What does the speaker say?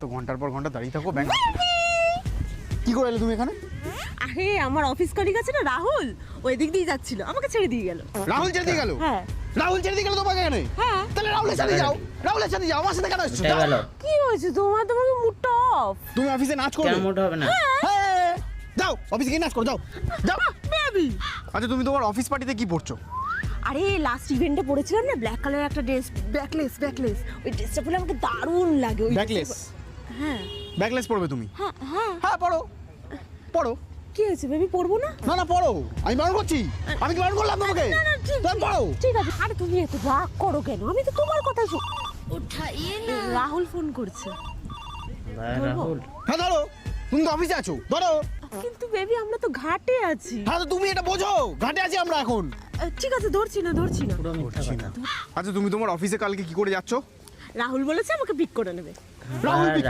তো ঘন্টার পর ঘন্টা দাঁড়িয়ে থাকো ব্যাংক। কি করে এলে তুমি এখানে? আরে আমার অফিস কলিগ আছে না রাহুল, ওই দিক দিয়ে যাচ্ছিল, আমাকে ছেড়ে দিয়ে গেল। রাহুল ছেড়ে দিয়ে গেল? হ্যাঁ রাহুল ছেড়ে দিয়ে গেল তোমাকে এখানে? হ্যাঁ। তাহলে রাহুলের সাথে যাও, রাহুলের সাথে যাও, আমার সাথে কেন এসেছো? গেল কি হয়েছে তোমার? তোমাকে মুডটা অফ। তুমি অফিসে নাচ করবে? কেন মোটা হবে না? হ্যাঁ, যাও অফিসে গিয়ে নাচ করো, যাও যাও। বেবি, আচ্ছা তুমি তোমার অফিস পার্টিতে কি পড়ছো? আরে লাস্ট ইভেন্টে পড়েছিলাম না ব্ল্যাক কালারের একটা ড্রেস, ব্যাকলেস, ওই ড্রেসটা পরে আমাকে দারুণ লাগে। ওই ব্যাকলেস? হ্যাঁ ব্যাকলেস পড়বে তুমি? হ্যাঁ হ্যাঁ। হ্যাঁ পড়ো পড়ো। কি হয়েছে বেবি, পড়বো না? না না পড়ো, আমি বারণ করছি? আমি কি বারণ করলাম তোমাকে? না না ঠিক তুমি পড়ো। ঠিক আছে। আরে তুমি এত রাগ করো কেন? আমি তো তোমার কথা রাহুল ফোন করছে। ভাই ধরবো? রাহুল হ্যাঁ ধরো, তুমি তো অফিসে আছো, ধরো। কিন্তু বেবি আমরা তো ঘাটে আছি। হ্যাঁ তো তুমি এটা বোঝো, ঘাটে আছি আমরা এখন। ঠিক আছে, ধরছি না। পুরো মিথ্যা কথা। আচ্ছা তুমি তোমার অফিসে কালকে কি করে যাচ্ছো? রাহুল বলেছে আমাকে পিক করে নেবে। রাহুল ভাই,